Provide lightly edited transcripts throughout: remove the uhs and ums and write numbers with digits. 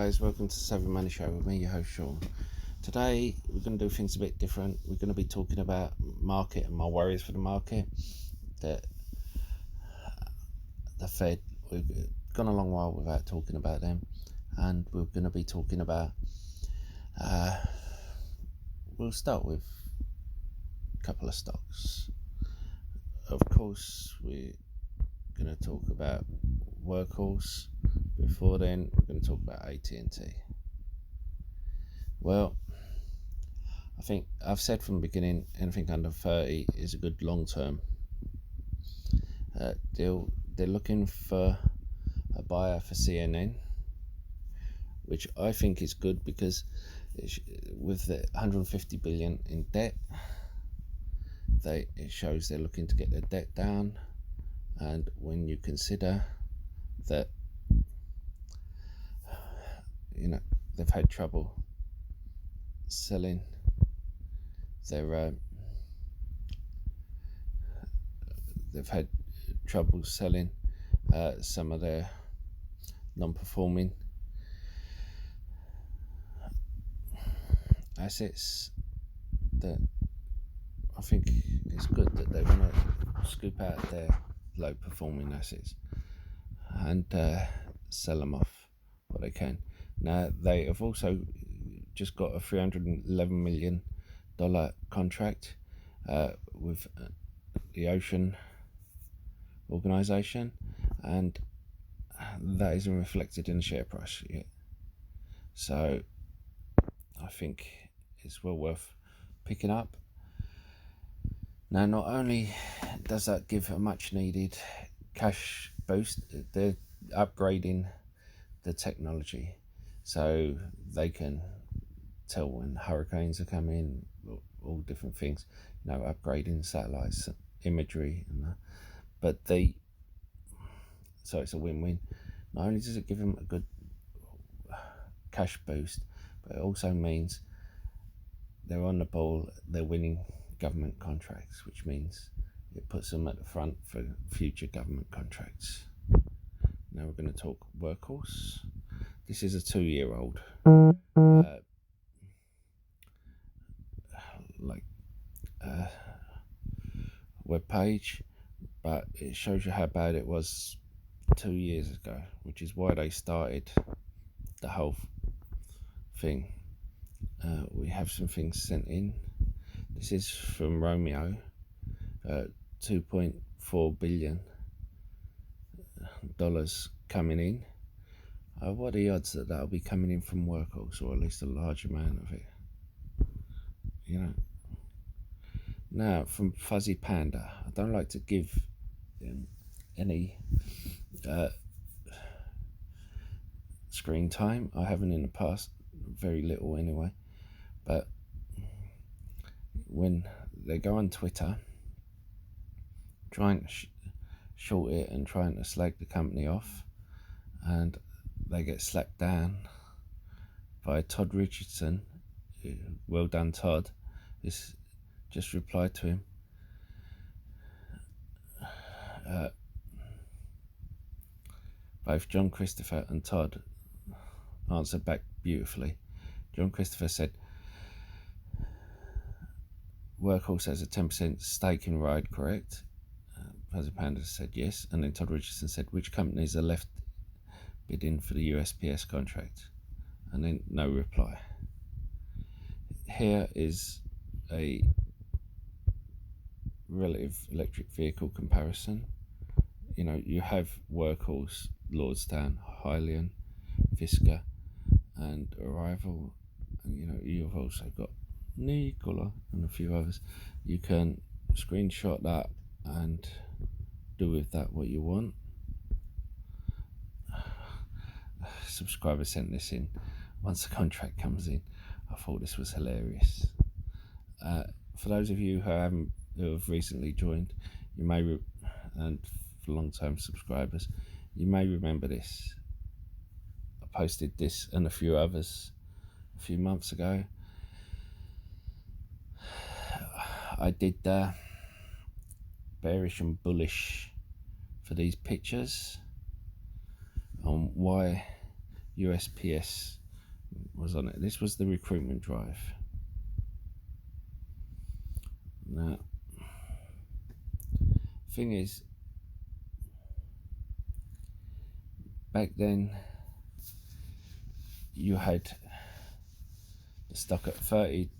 guys, welcome to the Savvy Money Show with me, your host Sean. Today we're going to do things a bit different. We're going to be talking about market and my worries for the market. The Fed, we've gone a long while without talking about them, and we're going to be talking about, we'll start with a couple of stocks. Of course, we're going to talk about Workhorse. Before then, we're going to talk about at&t. Well, I think I've said from the beginning, anything under 30 is a good long-term deal. They're looking for a buyer for CNN, which I think is good because with the 150 billion in debt, it shows they're looking to get their debt down. And when you consider that, they've had trouble selling their some of their non-performing assets, that I think it's good that they want to scoop out their low performing assets and sell them off what they can. Now they have also just got a $311 million contract with the Ocean Organization, and that isn't reflected in the share price yet. So I think it's well worth picking up. Now, not only does that give a much needed cash boost, they're upgrading the technology so they can tell when hurricanes are coming, all different things, upgrading satellites, imagery, so it's a win-win. Not only does it give them a good cash boost, but it also means they're on the ball, they're winning government contracts, which means it puts them at the front for future government contracts. Now we're going to talk Workhorse. This is a 2-year-old web page, but it shows you how bad it was 2 years ago, which is why they started the whole thing. We have some things sent in. This is from Romeo, $2.4 billion coming in. What are the odds that that'll be coming in from Workhorse, or at least a large amount of it? Now from Fuzzy Panda, I don't like to give any screen time. I haven't in the past, very little anyway, but when they go on Twitter trying to short it and trying to slag the company off, and they get slapped down by Todd Richardson, well done Todd, just replied to him. Both John Christopher and Todd answered back beautifully. John Christopher said, Workhorse has a 10% stake in Ride, correct? Fuzzy Panda said yes, and then Todd Richardson said, which companies are left bidding for the USPS contract? And then no reply. Here is a relative electric vehicle comparison. You have Workhorse, Lordstown, Hylian, Fisker, and Arrival, and you've also got Nikola and a few others. You can screenshot that and do with that what you want. Subscriber sent this in once the contract comes in. I thought this was hilarious. For those of you who have recently joined, you may and for long-term subscribers, you may remember this. I posted this and a few others a few months ago. I did bearish and bullish for these pictures on why USPS was on it. This was the recruitment drive. Now, thing is, back then you had the stock at 30.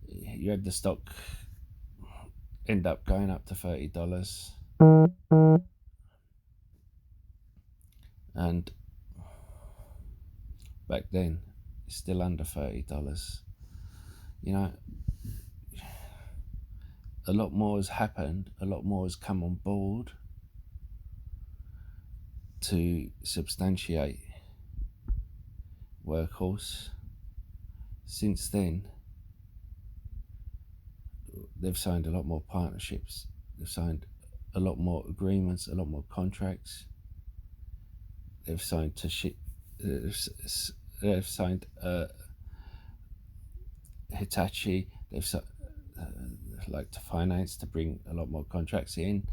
You had the stock end up going up to $30, and back then it's still under $30. You know, a lot more has happened, a lot more has come on board to substantiate Workhorse. Since then, they've signed a lot more partnerships, they've signed a lot more agreements, a lot more contracts. They've signed to ship, they've signed Hitachi, they've like to finance, to bring a lot more contracts in.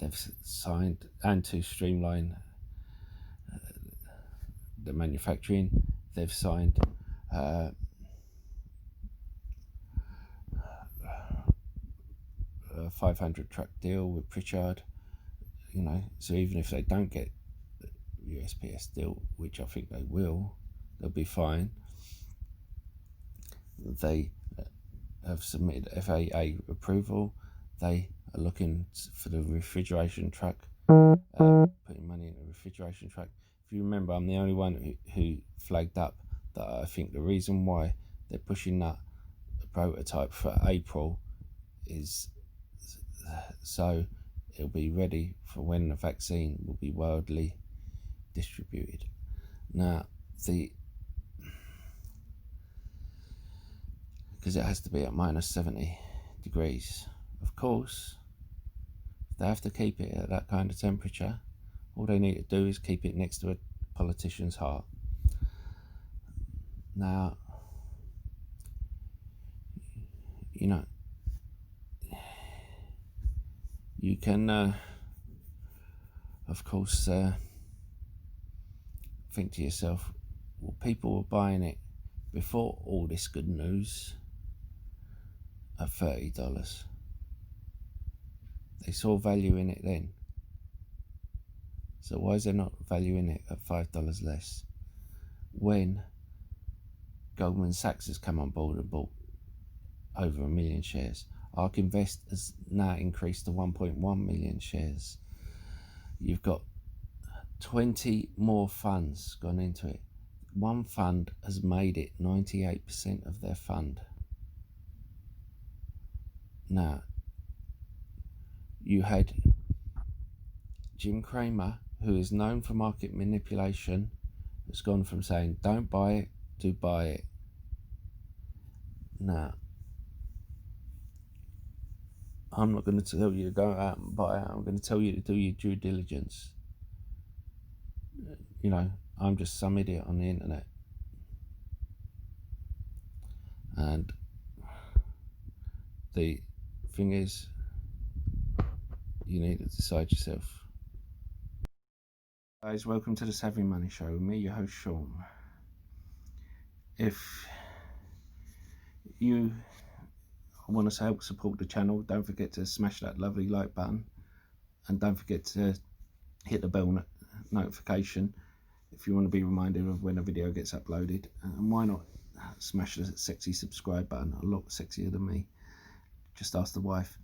They've signed, and to streamline the manufacturing, they've signed a 500 truck deal with Pritchard. You know, so even if they don't get the USPS deal, which I think they will, they'll be fine. They have submitted FAA approval. They are looking for the refrigeration truck, putting money in the refrigeration truck. If you remember, I'm the only one who flagged up that I think the reason why they're pushing that prototype for April is so it'll be ready for when the vaccine will be widely distributed. Now, because it has to be at minus 70 degrees. Of course, if they have to keep it at that kind of temperature, all they need to do is keep it next to a politician's heart. Now, you know, you can, of course, think to yourself, well, people were buying it before all this good news at $30. They saw value in it then. So why is there not value in it at $5 less? When Goldman Sachs has come on board and bought over 1 million shares. ARK Invest has now increased to 1.1 million shares. You've got 20 more funds gone into it. One fund has made it 98% of their fund. Now, you had Jim Cramer, who is known for market manipulation, has gone from saying don't buy it to buy it. Now, I'm not going to tell you to go out and buy it. I'm going to tell you to do your due diligence. You know, I'm just some idiot on the internet. And the thing is, you need to decide yourself. Guys, welcome to the Savvy Money Show with me, your host Sean. If you want to help support the channel, don't forget to smash that lovely like button, and don't forget to hit the bell notification if you want to be reminded of when a video gets uploaded. And why not smash the sexy subscribe button? A lot sexier than me. Just ask the wife.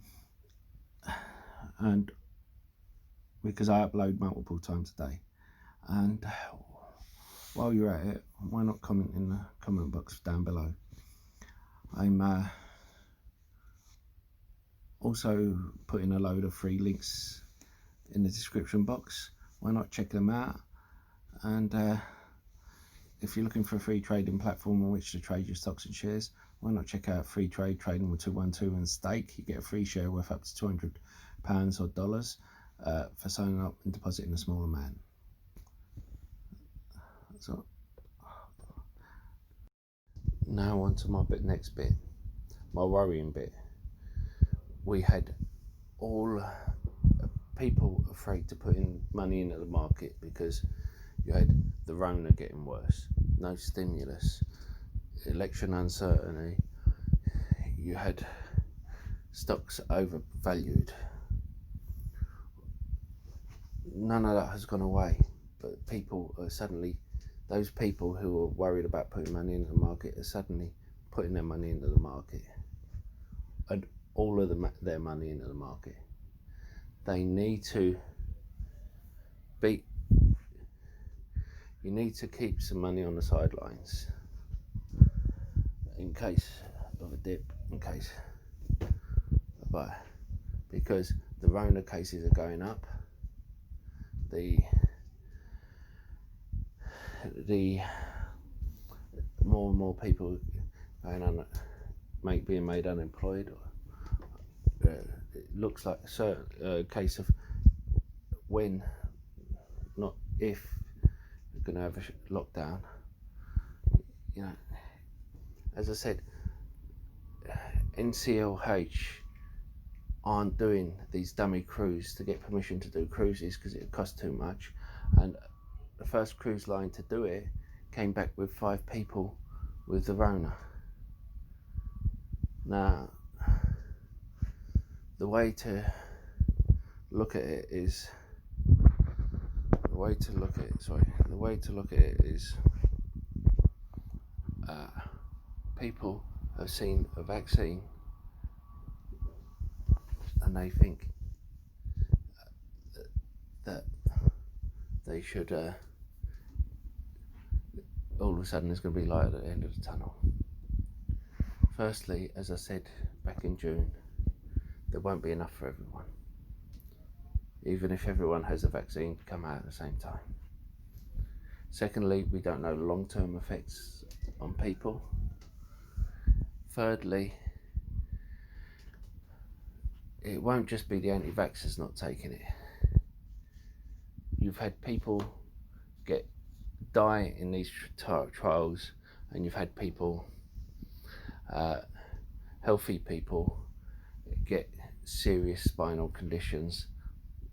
And because I upload multiple times a day. And while you're at it, why not comment in the comment box down below? I'm also putting a load of free links in the description box. Why not check them out? And if you're looking for a free trading platform on which to trade your stocks and shares, why not check out Free Trade Trading with 212 and Stake? You get a free share worth up to £200 or dollars for signing up and depositing a small amount. So now on to my next bit, my worrying bit. We had all people afraid to put in money into the market because, You had the Rona getting worse, no stimulus, election uncertainty, you had stocks overvalued. None of that has gone away, but people are suddenly, those people who are worried about putting money into the market are suddenly putting their money into the market, and all of their money into the market. They need to be, you need to keep some money on the sidelines in case of a dip, but because the Rona cases are going up, the more and more people going on, being made unemployed. It looks like a case of when, not if, we're going to have a lockdown. You know, as I said, NCLH aren't doing these dummy cruises to get permission to do cruises because it costs too much, and the first cruise line to do it came back with 5 people with the Rona. Now, the way to look at it is people have seen a vaccine and they think that they should all of a sudden there's going to be light at the end of the tunnel. Firstly, as I said back in June, there won't be enough for everyone, even if everyone has a vaccine come out at the same time. Secondly, we don't know the long-term effects on people. Thirdly, it won't just be the anti-vaxxers not taking it. You've had people die in these trials, and you've had people, healthy people, get serious spinal conditions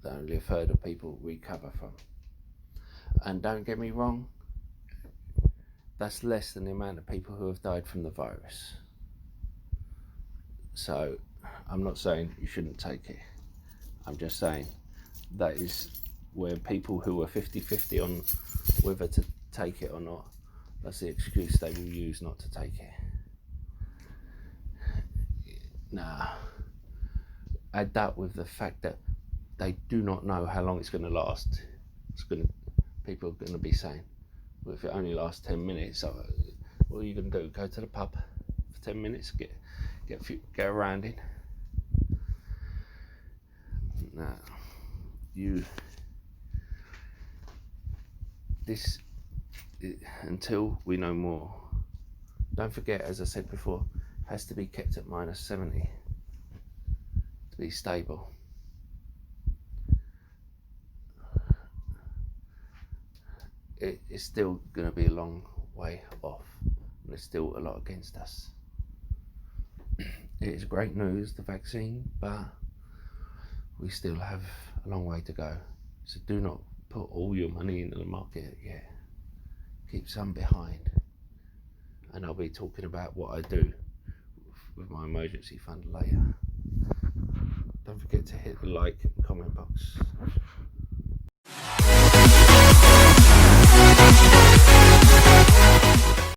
that only a third of people recover from. And don't get me wrong, that's less than the amount of people who have died from the virus. So I'm not saying you shouldn't take it. I'm just saying that is where people who are 50-50 on whether to take it or not, that's the excuse they will use not to take it. Now, add that with the fact that they do not know how long it's going to last. People are going to be saying, well, if it only lasts 10 minutes, what are you going to do? Go to the pub for 10 minutes, get around in? Now, until we know more, don't forget, as I said before, it has to be kept at -70 to be stable. It's still going to be a long way off, and there's still a lot against us. It is great news, the vaccine, but we still have a long way to go. So do not put all your money into the market yet. Keep some behind. And I'll be talking about what I do with my emergency fund later. Don't forget to hit the like and comment box.